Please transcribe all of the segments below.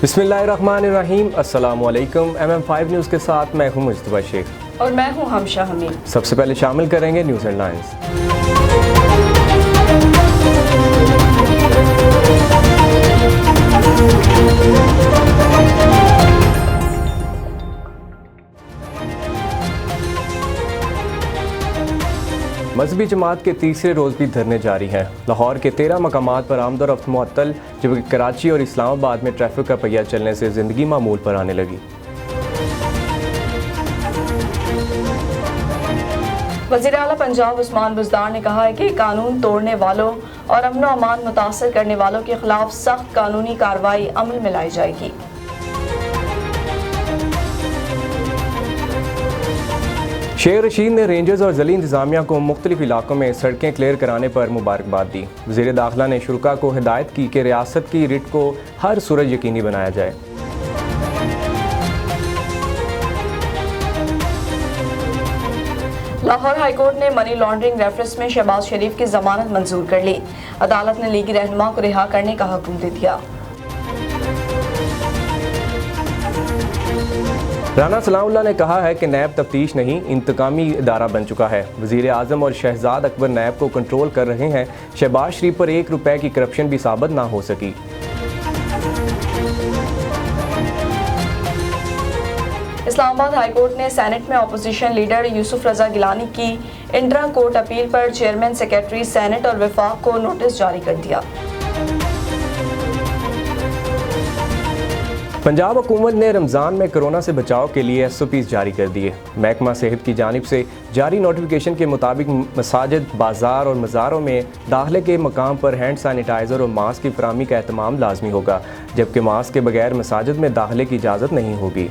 बिस्मिल्लाहिर्रहमानिर्रहीम। अस्सलाम वालेकुम। MM5 न्यूज़ के साथ मैं हूं मुस्तफा शेख और मैं हूं हमशा हमीद। सबसे पहले शामिल करेंगे न्यूज़ हेडलाइंस। मजहबी जमात के तीसरे रोज़ भी धरने जारी हैं। लाहौर के 13 मकामात पर आमदोरफ्त मुअत्तल, जबकि कराची और इस्लामाबाद में ट्रैफिक का पहिया चलने से ज़िंदगी मामूल पर आने लगी। वज़ीर आला पंजाब उस्मान बुज़दार ने कहा है कि कानून तोड़ने वालों और अमन व अमान मुतासर करने वालों के खिलाफ सख्त कानूनी कार्रवाई अमल में लाई जाएगी। शेख रशीद ने रेंजर्स और ज़िली इंतज़ामिया को मुख्तलिफ इलाकों में सड़कें क्लियर कराने पर मुबारकबाद दी। वज़ीर दाखिला ने शुरका को हिदायत की कि रियासत की रिट को हर सूरत यकीनी बनाया जाए। लाहौर हाईकोर्ट ने मनी लॉन्ड्रिंग रेफरेंस में शहबाज शरीफ की जमानत मंजूर कर ली। अदालत ने लीगी रहनुमा को रिहा करने का हुक्म दे दिया। राना सलाउल्लाह ने कहा है कि नैब तफ्तीश नहीं, इंतकामी इदारा बन चुका है। वज़ीर आज़म और शहजाद अकबर नैब को कंट्रोल कर रहे हैं। शहबाज शरीफ पर ₹1 की करप्शन भी साबित ना हो सकी। इस्लामाबाद हाईकोर्ट ने सेनेट में अपोजिशन लीडर यूसुफ रजा गिलानी की इंट्रा कोर्ट अपील पर चेयरमैन सेक्रेटरी सेनेट और वफाक को नोटिस जारी कर दिया। पंजाब हुकूमत ने रमज़ान में कोरोना से बचाव के लिए SOPs जारी कर दिए। महकमा सेहत की जानिब से जारी नोटिफिकेशन के मुताबिक मसाजिद, बाजार और मज़ारों में दाखिले के मकाम पर हैंड सैनिटाइज़र और मास्क की फराहमी का एहतमाम लाजमी होगा, जबकि मास्क के बगैर मसाजिद में दाखिले की इजाज़त नहीं होगी।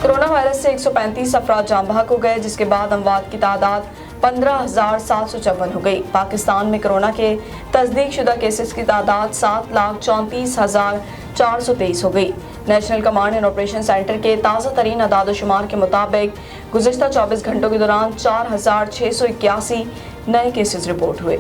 कोरोना वायरस से 135 अफराद जान बहक हो गए, जिसके बाद अमवात की तादाद 15,754 हो गई। पाकिस्तान में कोरोना के तस्दीक शुदा केसेस की तादाद 7,34,423 हो गई। National command and operation centre के ताज़ा तरीन अदाद-ओ-शुमार के मुताबिक गुज़िश्ता 24 घंटों के दौरान 4,681 नए केसेस रिपोर्ट हुए।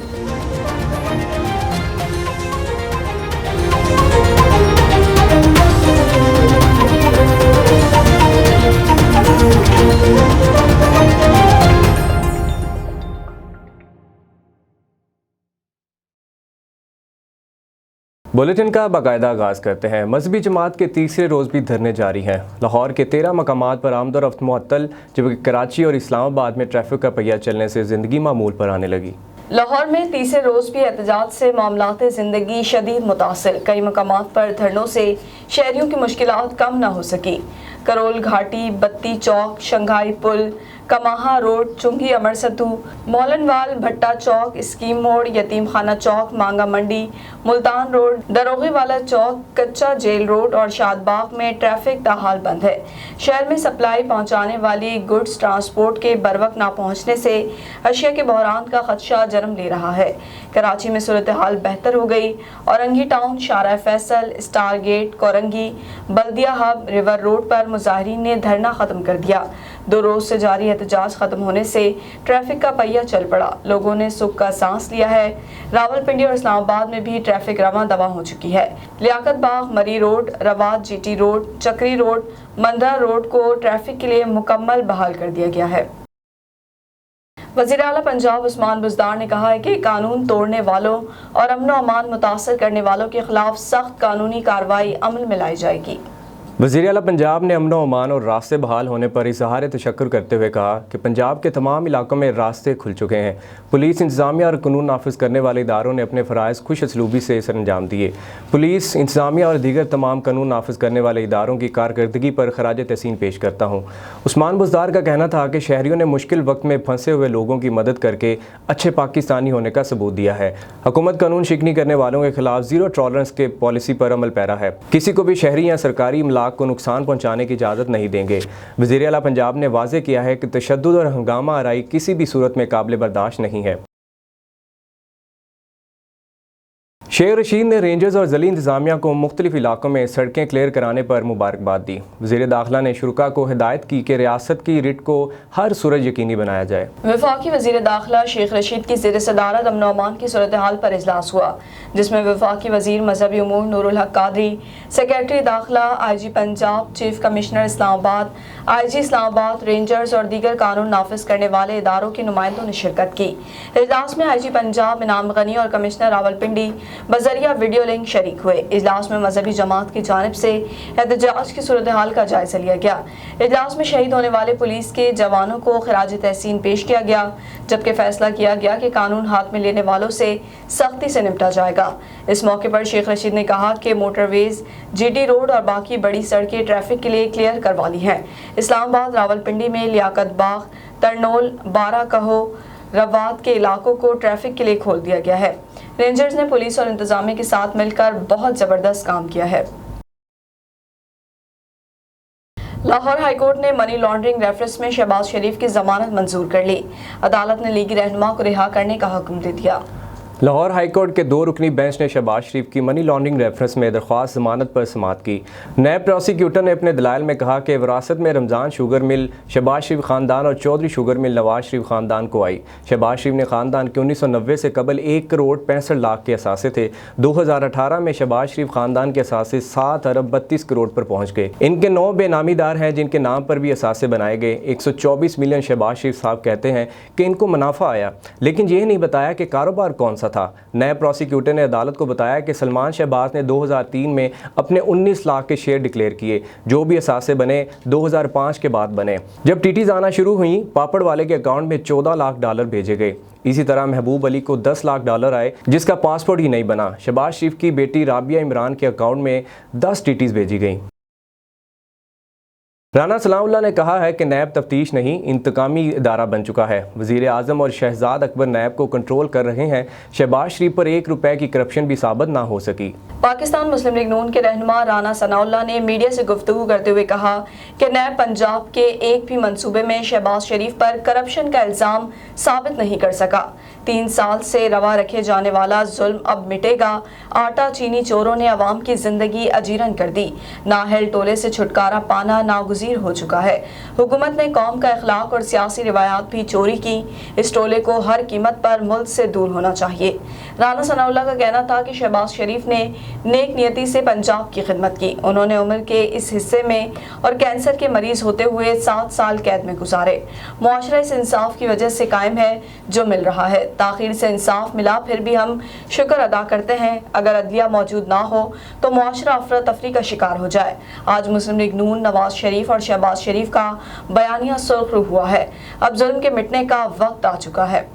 बुलेटिन का बाकायदा आगाज़ करते हैं। मजहबी जमात के तीसरे रोज़ भी धरने जारी हैं। लाहौर के 13 मकामात पर आमदोरफ्त मुअत्तल, जबकि कराची और इस्लामाबाद में ट्रैफिक का पहिया चलने से ज़िंदगी मामूल पर आने लगी। लाहौर में तीसरे रोज़ भी एहतजाज से मामलात ज़िंदगी शदीद मुतासिर। कई मकामात पर धरनों से शहरियों की मुश्किलात कम न हो सकी। करोल घाटी, बत्ती चौक, शंघाई पुल, कमाहा रोड, चुंगी अमर सतू, मौलनवाल, भट्टा चौक, स्कीम मोड़, यतीम खाना चौक, मांगा मंडी, मुल्तान रोड, दरोगे वाला चौक, कच्चा जेल रोड और शादबाग में ट्रैफिक ताहाल बंद है। शहर में सप्लाई पहुंचाने वाली गुड्स ट्रांसपोर्ट के बरवक्त ना पहुंचने से अशिया के बहरान का खदशा जन्म ले रहा है। कराची में सूरत हाल बेहतर हो गई। औरंगी टाउन, शारा फैसल, स्टार गेट, कोरंगी, बल्दिया हब, रिवर रोड पर मुजाहिरीन ने धरना खत्म कर दिया। 2 रोज से जारी एहतजाज खत्म होने से ट्रैफिक का पहिया चल पड़ा। लोगों ने सुख का सांस लिया है। रावलपिंडी और इस्लामाबाद में भी ट्रैफिक रवां दवा हो चुकी है। लियाकत बाग, मरी रोड, रवात, GT रोड, चक्री रोड, मंदरा रोड को ट्रैफिक के लिए मुकम्मल बहाल कर दिया गया है। वज़ीर आला पंजाब उस्मान बुज़दार ने कहा है कि कानून तोड़ने वालों और अमन व अमान मुतासर करने वालों के खिलाफ सख्त कानूनी कार्रवाई अमल में लाई जाएगी। वज़ीर आला पंजाब ने अमन व अमान और रास्ते बहाल होने पर इज़हार तशक्कुर करते हुए कहा कि पंजाब के तमाम इलाकों में रास्ते खुल चुके हैं। पुलिस, इंतज़ामिया और कानून नाफिज करने वाले इदारों ने अपने फ़राइज़ खुश असलूबी से सर अंजाम दिए। पुलिस, इंतज़ामिया और दीगर तमाम कानून नाफिज करने वाले इदारों की कारकर्दगी पर खराज तहसीन पेश करता हूँ। उस्मान बुज़दार का कहना था कि शहरियों ने मुश्किल वक्त में फंसे हुए लोगों की मदद करके अच्छे पाकिस्तानी होने का सबूत दिया है। हुकूमत कानून शिकनी करने वालों के खिलाफ ज़ीरो टॉलरेंस के पॉलिसी पर अमल पैरा है। किसी को भी शहरी या सरकारी इमलाक को नुकसान पहुंचाने की इजाज़त नहीं देंगे। वज़ीर आला पंजाब ने वाज़ेह किया है कि तशद्दुद और हंगामा आराई किसी भी सूरत में काबिल बर्दाश्त नहीं है। शेख रशीद ने रेंजर्स और ज़िली इंतज़ामिया को मुख्तलिफ इलाकों में सड़कें क्लियर कराने पर मुबारकबाद दी। वज़ीर दाखिला ने शुरका को हिदायत की कि रियासत की रिट को हर सूरज यकीनी बनाया जाए। वफाकी वज़ीर दाखिला शेख रशीद की ज़ेर सदारत अमन और अमान की सूरत हाल पर इजलास हुआ, जिसमें वफाकी वज़ीर मजहबी उमूर नूरुल हक कादरी, सेक्रेटरी दाखिला, IG Punjab, chief commissioner Islamabad, IG Islamabad, rangers और दीगर कानून नाफिज करने वाले इदारों के नुमाइंदों ने शिरकत की। इजलास में IG पंजाब इनाम गनी और कमिश्नर रावलपिंडी बजरिया वीडियो लिंक शरीक हुए। इजलास में मजहबी जमात की जानिब से एहतजाज की सूरत हाल का जायजा लिया गया। इजलास में शहीद होने वाले पुलिस के जवानों को खिराज तहसीन पेश किया गया, जबकि फैसला किया गया कि कानून हाथ में लेने वालों से सख्ती से निपटा जाएगा। इस मौके पर शेख रशीद ने कहा कि मोटरवेज, GT रोड और बाकी बड़ी सड़कें ट्रैफिक के लिए क्लियर करवा ली हैं। इस्लामाबाद, रावलपिंडी में लियाकत बाग, तरनोल, बारा कहो, रवात के इलाकों को ट्रैफिक के लिए खोल दिया गया है। रेंजर्स ने पुलिस और इंतजामिया के साथ मिलकर बहुत ज़बरदस्त काम किया है। लाहौर हाई कोर्ट ने मनी लॉन्ड्रिंग रेफरेंस में शहबाज शरीफ की जमानत मंजूर कर ली। अदालत ने लीगी रहनुमा को रिहा करने का हुक्म दे दिया। लाहौर हाई कोर्ट के 2 रुकनी बेंच ने शहबाज शरीफ की मनी लॉन्ड्रिंग रेफरेंस में दरख्वास्त जमानत पर समाअत की। नैब प्रोसिक्यूटर ने अपने दलाइल में कहा कि विरासत में रमज़ान शुगर मिल शहबाज शरीफ ख़ानदान और चौधरी शुगर मिल नवाज शरीफ ख़ानदान को आई। शहबाज शरीफ ने ख़ानदान के 1990 से कबल 1 करोड़ 65 लाख के असासे थे। 2018 में शहबाज शरीफ ख़ानदान के असासे 7 अरब 32 करोड़ पर पहुँच गए। इनके 9 बेनामीदार हैं जिनके नाम पर भी असासे बनाए गए। 124 मिलियन शहबाज शरीफ साहब कहते हैं कि इनको मुनाफा आया, लेकिन यह नहीं बताया कि कारोबार कौन सा था। नए प्रोसिक्यूटर ने अदालत को बताया कि सलमान शहबाज ने 2003 में अपने 19 लाख के शेयर डिक्लेयर किए, जो भी असासे बने 2005 के बाद बने। जब टीटीज आना शुरू हुई, पापड़ वाले के अकाउंट में $14 लाख भेजे गए। इसी तरह महबूब अली को $10 लाख आए, जिसका पासपोर्ट ही नहीं बना। शहबाज शरीफ की बेटी राबिया इमरान के अकाउंट में 10 टीटीज भेजी गई। राना सनाउल्लाह ने कहा है कि नैब तफ्तीश नहीं, इंतकामी इदारा बन चुका है। वज़ीर आज़म और शहजाद अकबर नैब को कंट्रोल कर रहे हैं। शहबाज शरीफ पर 1 रुपए की करप्शन भी साबित ना हो सकी। पाकिस्तान मुस्लिम लीग नून के रहनुमा राना सनाउल्लाह ने मीडिया से गुफ्तगू करते हुए कहा कि नैब पंजाब के एक भी मंसूबे में शहबाज शरीफ पर करप्शन का इल्ज़ाम साबित नहीं कर सका। 3 साल से रवा रखे जाने वाला जुल्म अब मिटेगा। आटा चीनी चोरों ने अवाम की जिंदगी अजीरन कर दी। नाहल टोले से छुटकारा पाना नागुज़ीर हो चुका है। हुकूमत ने कौम का अखलाक और सियासी रिवायात भी चोरी की। इस टोले को हर कीमत पर मुल्क से दूर होना चाहिए। राना सनाउल्लाह का कहना था कि शहबाज शरीफ ने नेक नियति से पंजाब की खिदमत की। उन्होंने उम्र के इस हिस्से में और कैंसर के मरीज होते हुए 7 साल कैद में गुजारे। मुआशरा इस इंसाफ की वजह से कायम है जो मिल रहा है। ताखीर से इंसाफ मिला, फिर भी हम शुक्र अदा करते हैं। अगर अदलिया मौजूद ना हो तो मुआशरा अफरा तफरी का शिकार हो जाए। आज मुस्लिम लीग नून नवाज शरीफ और शहबाज शरीफ का बयानिया सुर्खरू हुआ है। अब जुल्म के मिटने का वक्त आ चुका है।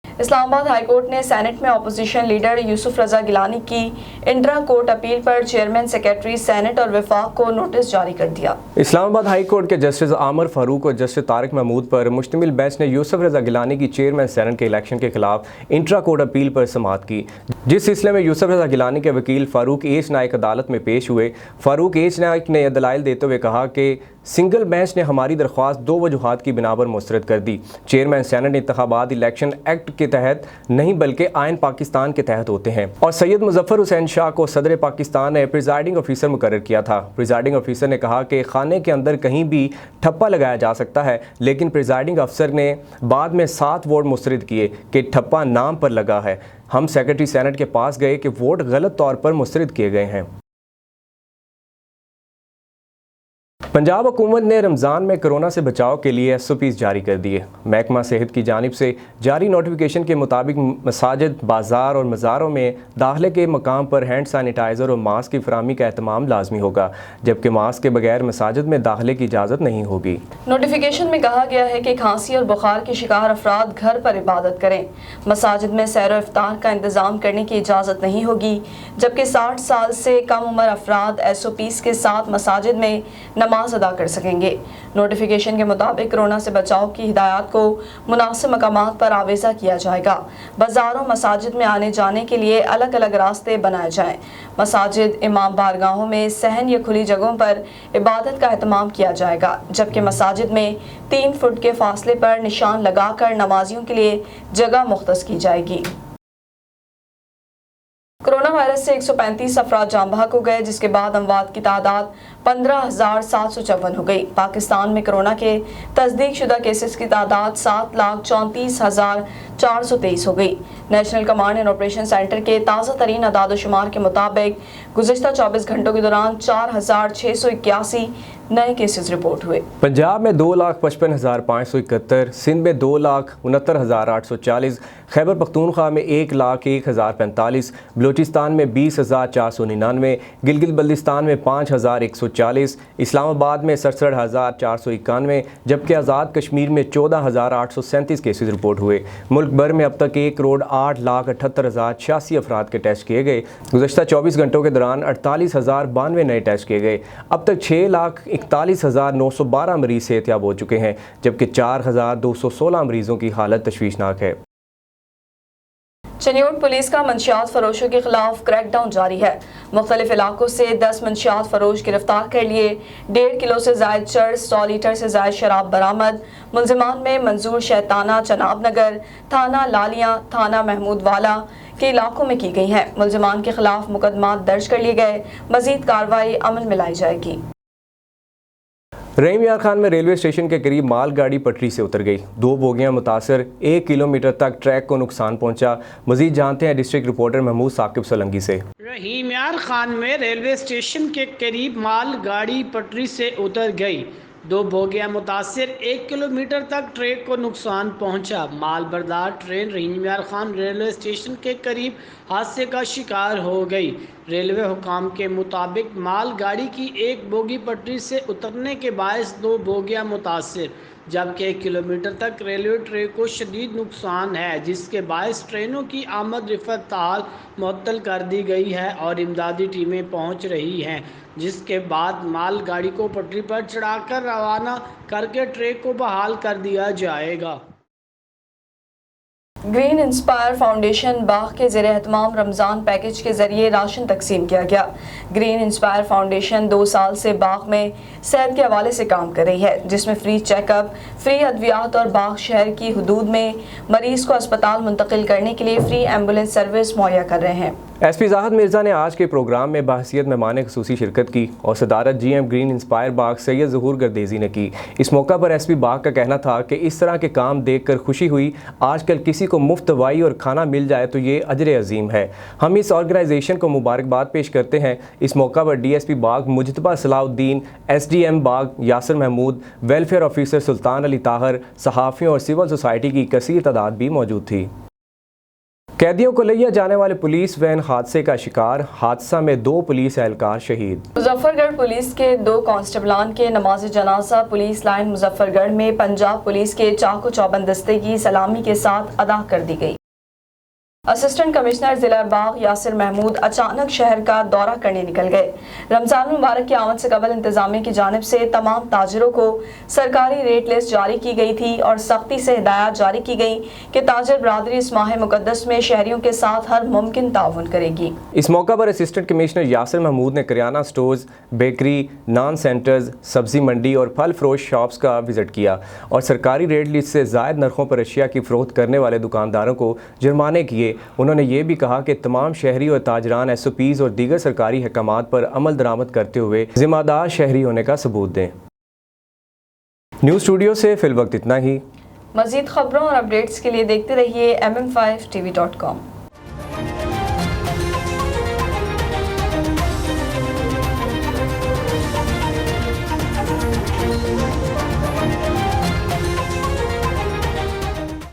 इस्लामाबाद हाई कोर्ट ने सेनेट में अपोजिशन लीडर यूसुफ रजा गिलानी की इंट्रा कोर्ट अपील पर चेयरमैन सेक्रेटरी सेनेट और विफाक को नोटिस जारी कर दिया। इस्लामाबाद हाई कोर्ट के जस्टिस आमर फारूक और जस्टिस तारिक महमूद पर मुश्तमिल बेंच ने यूसुफ रजा गिलानी की चेयरमैन सेनेट के इलेक्शन के खिलाफ इंट्रा कोर्ट अपील पर समाअत की, जिस सिलसिले में यूसुफ रजा गिलानी के वकील फारूक एच नाइक अदालत में पेश हुए। फारूक एच नाइक ने दलाइल देते हुए कहा कि सिंगल बेंच ने हमारी दरख्वास्त 2 वजूहात की बिना पर मुस्तरद कर दी। चेयरमैन सेनेट इंतखाबात इलेक्शन एक्ट के तहत नहीं बल्कि आइन पाकिस्तान के तहत होते हैं और सैयद मुजफ्फर हुसैन शाह को सदर पाकिस्तान ने प्रिजाइडिंग ऑफिसर मुकर्रर किया था। प्रिजाइडिंग ऑफिसर ने कहा कि खाने के अंदर कहीं भी ठप्पा लगाया जा सकता है, लेकिन प्रिजाइडिंग अफसर ने बाद में 7 वोट मुस्तरद किए कि ठप्पा नाम पर लगा है। हम सेक्रेटरी सेनेट के पास गए कि वोट गलत तौर पर मुस्तरद किए गए हैं। पंजाब हुकूमत ने रमज़ान में कोरोना से बचाव के लिए SOPs जारी कर दिए। महकमा सेहत की जानिब से जारी नोटिफिकेशन के मुताबिक मसाजिद, बाज़ार और मज़ारों में दाखिले के मकाम पर हैंड सैनिटाइज़र और मास्क की फराहमी का एहतमाम लाजमी होगा, जबकि मास्क के बगैर मसाजिद में दाखिले की इजाज़त नहीं होगी। नोटिफिकेशन में कहा गया है कि खांसी और बुखार के शिकार अफराद घर पर इबादत करें। मसाजिद में सैर और इफ्तार का इंतज़ाम करने की इजाज़त नहीं होगी, जबकि 60 साल से कम उम्र अफराद SOPs के साथ मसाजिद में नमाज अदा कर सकेंगे। नोटिफिकेशन के मुताबिक कोरोना से बचाव की हिदायत को मुनासिब मकामात पर आवेज़ा किया जाएगा। बाजारों, मसाजिद में आने जाने के लिए अलग अलग रास्ते बनाए जाएं। मसाजिद, इमाम बारगाहों में सहन या खुली जगहों पर इबादत का एहतमाम किया जाएगा, जबकि मसाजिद में 3 फुट के फासले पर निशान लगाकर नमाजियों के लिए जगह मुख्तस की जाएगी। कोरोना वायरस से 135 अफराद जाँ बहक हो गए, जिसके बाद अमवात की तादाद 15,754 हो गई। पाकिस्तान में कोरोना के तस्दीक शुदा केसेस की तादाद 7,34,423 हो गई। National command and operation centre के ताज़ा तरीन अदाद-ओ-शुमार के मुताबिक गुज़िश्ता 24 घंटों के दौरान 4,681 नए केसेस रिपोर्ट हुए। पंजाब में 2,55,571, सिंध में 2,69,840, खैबर पख्तूनख्वा में 1,01,045, बलूचिस्तान में 20,499, गिलगित बल्तिस्तान में 5,140, इस्लामाबाद में 67,491, जबकि आज़ाद कश्मीर में 14,837 केसेस रिपोर्ट हुए। मुल्क भर में अब तक 1,08,78,086 अफराद के टेस्ट किए गए। गुज़श्ता 24 घंटों के दौरान 48,092 नए टेस्ट किए गए। अब तक 6,41,912 मरीज सेहतयाब हो चुके हैं, जबकि 4,216 मरीजों की हालत तशवीशनाक है। चनियोट पुलिस का मंशियात फरोशों के खिलाफ क्रैकडाउन जारी है। मुख्तलिफ इलाकों से 10 मंशियात फरोश गिरफ्तार कर लिए। 1.5 किलो से जायद चर्स, 100 लीटर से जायद शराब बरामद। मुलजिमान में मंजूर शैताना, चनाब नगर, थाना लालियां, थाना महमूद वाला के इलाकों में की गई हैं। मुलजिमान के खिलाफ मुकदमात दर्ज कर लिए गए। मजीद कार्रवाई अमल में लाई जाएगी। रहीम यार खान में रेलवे स्टेशन के करीब मालगाड़ी पटरी से उतर गई। 2 बोगियां मुतासर, 1 किलोमीटर तक ट्रैक को नुकसान पहुंचा। मजीद जानते हैं डिस्ट्रिक्ट रिपोर्टर महमूद साकिब सोलंकी से। रहीम यार खान में रेलवे स्टेशन के करीब मालगाड़ी पटरी से उतर गई। 2 बोगियां मुतासर, 1 किलोमीटर तक ट्रैक को नुकसान पहुंचा। माल बरदार ट्रेन रहीम यार खान रेलवे स्टेशन के करीब हादसे का शिकार हो गई। रेलवे हुकाम के मुताबिक मालगाड़ी की 1 बोगी पटरी से उतरने के बायस 2 बोगियां मुतासर, जबकि 1 किलोमीटर तक रेलवे ट्रैक को शदीद नुकसान है, जिसके बायस ट्रेनों की आमद रफ्त ताल मुअत्तल कर दी गई है और इमदादी टीमें पहुंच रही हैं, जिसके बाद मालगाड़ी को पटरी पर चढ़ाकर रवाना करके ट्रैक को बहाल कर दिया जाएगा। ग्रीन इंस्पायर फाउंडेशन बाग के ज़ेरे एहतमाम रमज़ान पैकेज के ज़रिए राशन तकसीम किया गया। ग्रीन इंस्पायर फाउंडेशन 2 साल से बाग में सेहत के हवाले से काम कर रही है, जिसमें फ्री चेकअप, फ्री अद्वियात और बाग शहर की हदूद में मरीज को अस्पताल मुंतकिल करने के लिए फ्री एम्बुलेंस सर्विस मुहैया कर रहे हैं। SP ज़ाहिद मिर्ज़ा ने आज के प्रोग्राम में बहसियत मेहमान ख़ुसूसी शिरकत की और सदारत GM ग्रीन इंस्पायर बाग सैयद ज़हूर गर्देज़ी ने की। इस मौका पर SP बाग का कहना था कि इस तरह के काम देखकर खुशी हुई। आजकल किसी को मुफ्त दवाई और खाना मिल जाए तो ये अजर अजीम है। हम इस ऑर्गेनाइजेशन को मुबारकबाद पेश करते हैं। इस मौका पर DSP बाग मुजतबा सलाउद्दीन, SDM बाग यासिर महमूद, वेलफेयर ऑफिसर सुल्तान अली ताहर, सहाफ़ियों और सिविल सोसाइटी की कसीर तादाद भी मौजूद थी। कैदियों को लिया जाने वाले पुलिस वैन हादसे का शिकार, हादसा में 2 पुलिस एहलकार शहीद। मुजफ्फरगढ़ पुलिस के 2 कांस्टेबलान के नमाज जनाजा पुलिस लाइन मुजफ्फरगढ़ में पंजाब पुलिस के चाको चौबंद दस्ते की सलामी के साथ अदा कर दी गई। असिस्टेंट कमिश्नर जिला बाग यासिर महमूद अचानक शहर का दौरा करने निकल गए। रमजान मुबारक की आमद से कबल इंतजामिया की जानिब से तमाम ताजिरों को सरकारी रेट लिस्ट जारी की गई थी और सख्ती से हिदायत जारी की गई कि ताजिर बरादरी इस माह मुकद्दस में शहरियों के साथ हर मुमकिन ताउन करेगी। इस मौका पर असिस्टेंट कमिश्नर यासिर महमूद ने करियाना स्टोर्स, बेकरी, नान सेंटर्स, सब्जी मंडी और फल फरोश शॉप्स का विजिट किया और सरकारी रेट लिस्ट से ज़ायद नरखों पर अशिया की फरोख्त करने वाले दुकानदारों को जुर्माने किए। उन्होंने ये भी कहा कि तमाम शहरी और ताजरान SOPs और दीगर सरकारी अहकामात पर अमल दरामद करते हुए जिम्मेदार शहरी होने का सबूत दें। न्यूज़ स्टूडियो से फिल वक्त इतना ही। मज़ीद खबरों और अपडेट्स के लिए देखते रहिए mm5tv.com।